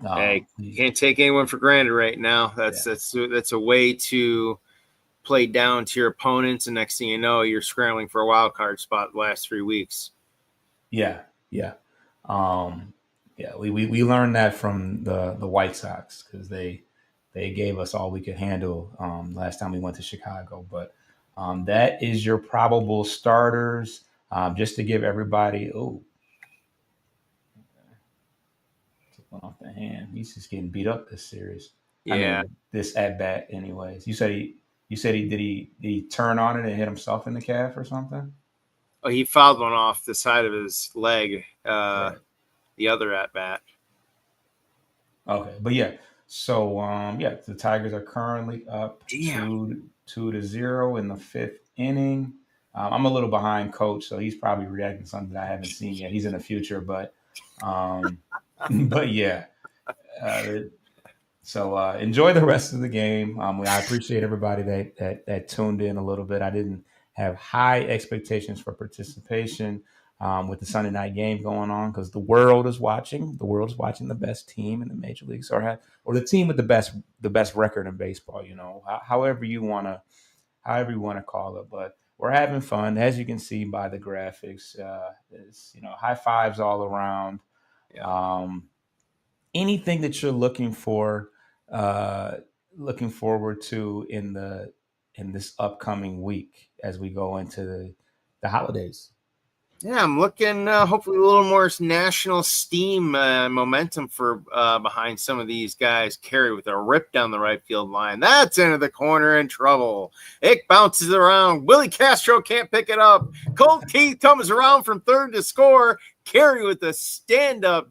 hey, you can't take anyone for granted right now. That's a way to play down to your opponents, and next thing you know, you're scrambling for a wild card spot the last 3 weeks. Yeah. We learned that from the White Sox because they gave us all we could handle last time we went to Chicago. But that is your probable starters. Just to give everybody, one off the hand. He's just getting beat up this series. Yeah. I mean, this at bat, anyways. You said did he turn on it and hit himself in the calf or something? Oh, he fouled one off the side of his leg. Right. The other at bat. Okay, but yeah. So the Tigers are currently up 2-0 in the 5th inning. I'm a little behind Coach, so he's probably reacting to something I haven't seen yet. He's in the future, but but yeah. So enjoy the rest of the game. I appreciate everybody that tuned in a little bit. I didn't have high expectations for participation with the Sunday night game going on because the world is watching. The world is watching the best team in the major leagues, or the team with the best record in baseball. You know, however you want to call it, but we're having fun, as you can see by the graphics. It's, you know, high fives all around. Yeah. Anything that you're looking forward to in this upcoming week as we go into the holidays? Yeah, I'm looking hopefully a little more national steam momentum for behind some of these guys. Carey with a rip down the right field line. That's into the corner in trouble. It bounces around. Willie Castro can't pick it up. Colt Keith comes around from third to score. Carey with a stand-up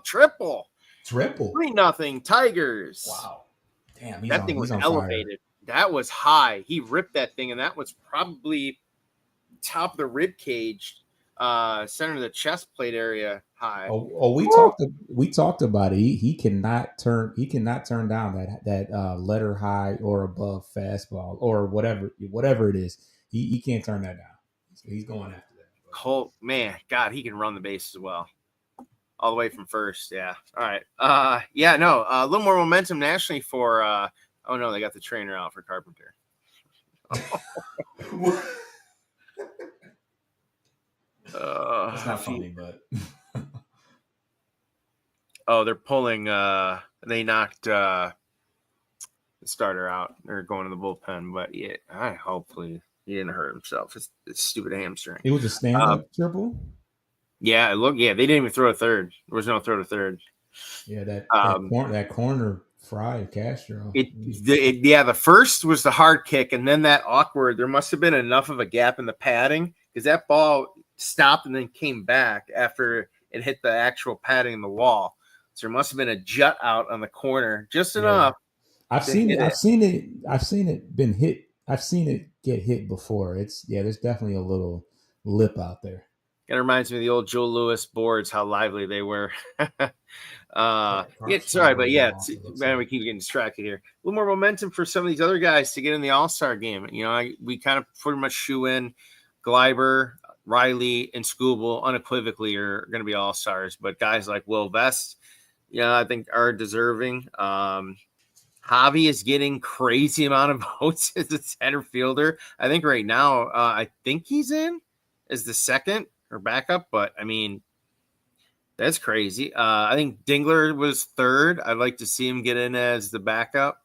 triple. 3-0 Tigers. Wow. Damn, that thing was elevated. Fire. That was high. He ripped that thing, and that was probably top of the rib cage. Center of the chest plate area high. We talked about it. He cannot turn down that letter high or above fastball or whatever it is. He can't turn that down. So he's going after that. Colt, man, God, he can run the base as well. All the way from first. Yeah. All right. A little more momentum nationally for oh no, they got the trainer out for Carpenter. It's not funny, but they're pulling they knocked the starter out. They're going to the bullpen, but yeah, hopefully he didn't hurt himself. It's stupid hamstring. It was a stand-up triple. Yeah, they didn't even throw a third. There was no throw to third. Yeah, that corner fried Castro. The first was the hard kick, and then that awkward. There must have been enough of a gap in the padding because that ball stopped and then came back after it hit the actual padding in the wall. So there must have been a jut out on the corner, just enough. I've seen it been hit I've seen it get hit before. There's definitely a little lip out there. It reminds me of the old Joe Louis boards, how lively they were. Yeah, Yeah, Parks sorry, but Firing yeah, off. It looks man, we like. keep getting distracted here. A little more momentum for some of these other guys to get in the All-Star game. We kind of pretty much shoe in Gleiber, Riley, and Scooble unequivocally are going to be All-Stars, but guys like Will Vest, I think are deserving. Javi is getting crazy amount of votes as a center fielder. I think right now, I think he's in as the second or backup, but I mean, that's crazy. I think Dingler was third. I'd like to see him get in as the backup,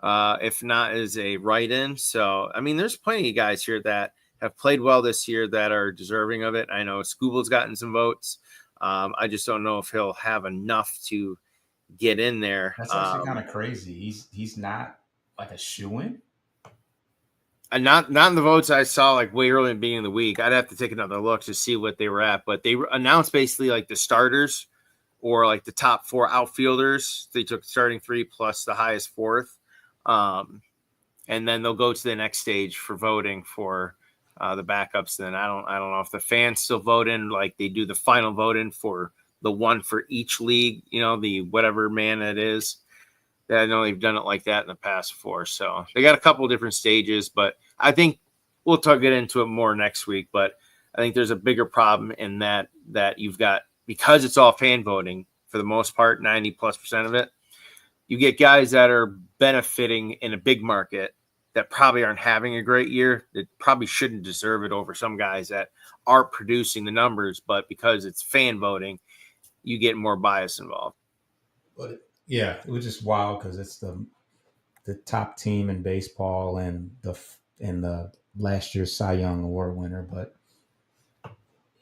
if not as a write-in. So, I mean, there's plenty of guys here that have played well this year that are deserving of it. I know Scooble's gotten some votes. I just don't know if he'll have enough to get in there. That's actually kind of crazy. He's not like a shoo-in. And not in the votes I saw like way early in the beginning of the week. I'd have to take another look to see what they were at, but they announced basically like the starters or like the top four outfielders. They took starting three plus the highest fourth, and then they'll go to the next stage for voting for the backups. Then I don't know if the fans still vote in like they do the final vote in for the one for each league. The whatever man it is. I know they've done it like that in the past before. So they got a couple of different stages, but I think we'll get into it more next week. But I think there's a bigger problem in that you've got, because it's all fan voting for the most part, 90+% of it, you get guys that are benefiting in a big market that probably aren't having a great year, that probably shouldn't deserve it over some guys that are producing the numbers, but because it's fan voting, you get more bias involved. But yeah, it was just wild because it's the top team in baseball and the last year's Cy Young Award winner. But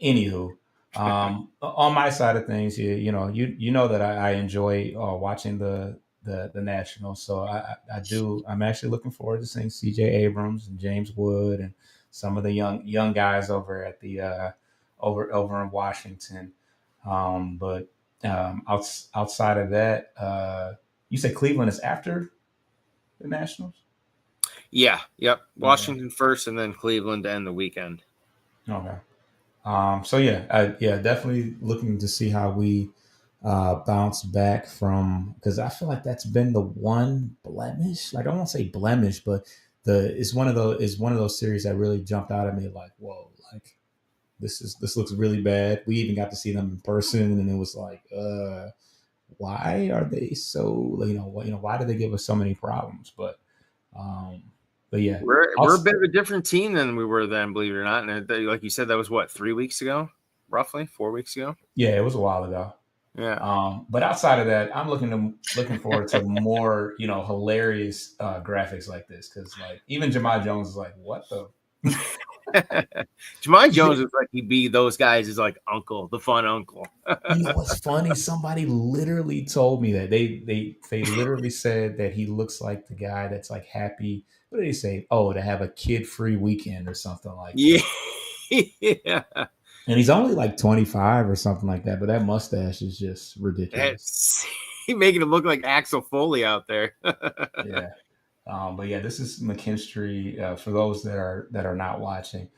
anywho, on my side of things, you know that I enjoy watching the Nationals. So I do. I'm actually looking forward to seeing C.J. Abrams and James Wood and some of the young guys over at the over in Washington. But outside of that, you said Cleveland is after the Nationals? Yeah. Yep. Okay. Washington first and then Cleveland to end the weekend. Okay. So yeah, definitely looking to see how we bounce back from, because I feel like that's been the one blemish. Like I won't say blemish, but it's one of those series that really jumped out at me. Like, whoa, like this looks really bad. We even got to see them in person, and it was like, why are they so, why do they give us so many problems? Um, but yeah, We're a bit of a different team than we were then, believe it or not. And like you said, that was what, 3 weeks ago, roughly 4 weeks ago. yeah, it was a while ago. Yeah. But outside of that, I'm looking forward to more, hilarious graphics like this, because like even Jemai Jones is like, what the. Jemai Jones is like he'd be those guys is like uncle, the fun uncle. You know what's funny? Somebody literally told me that they literally said that he looks like the guy that's like happy. What did they say? Oh, to have a kid-free weekend or something like Yeah. that. Yeah. And he's only like 25 or something like that, but that mustache is just ridiculous. He's making him look like Axel Foley out there. Yeah. But yeah, this is McKinstry. For those that are not watching,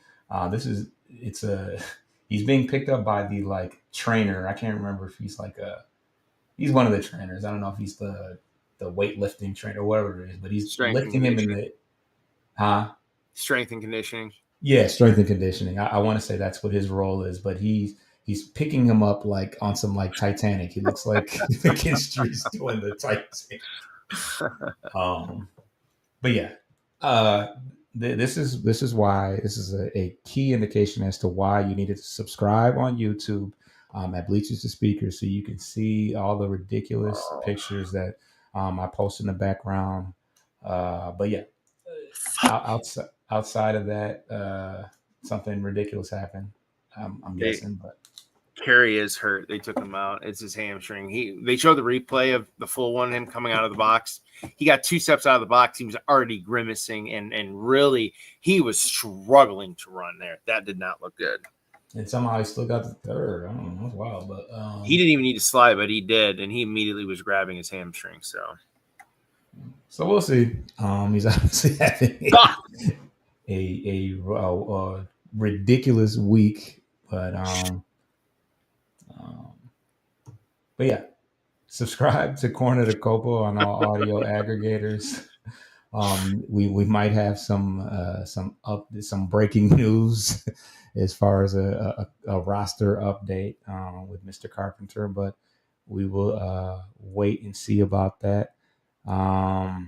he's being picked up by the like trainer. I can't remember if he's one of the trainers. I don't know if he's the weightlifting trainer or whatever it is, but he's Strength and lifting him in conditioning. Strength and conditioning. Yeah, strength and conditioning. I want to say that's what his role is, but he's picking him up like on some like Titanic. He looks like McKinstry's doing the Titanic. But yeah, this is why this is a key indication as to why you needed to subscribe on YouTube at Bleachers to Speakers, so you can see all the ridiculous pictures that I post in the background. But yeah, outside of that, something ridiculous happened. I'm guessing, but Carey is hurt. They took him out. It's his hamstring. They showed the replay of the full one, him coming out of the box. He got 2 steps out of the box. He was already grimacing and really he was struggling to run there. That did not look good. And somehow he still got the third. I don't know. That's wild, but he didn't even need to slide, but he did, and he immediately was grabbing his hamstring. So So we'll see. He's obviously having Ah! a ridiculous week, um, but yeah, subscribe to Corner to Copo on all audio aggregators. We might have some breaking news as far as a roster update with Mr. Carpenter, but we will wait and see about that. Yeah,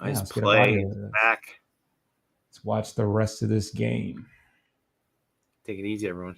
Nice let's get up out of play. here. Back. Let's watch the rest of this game. Take it easy, everyone.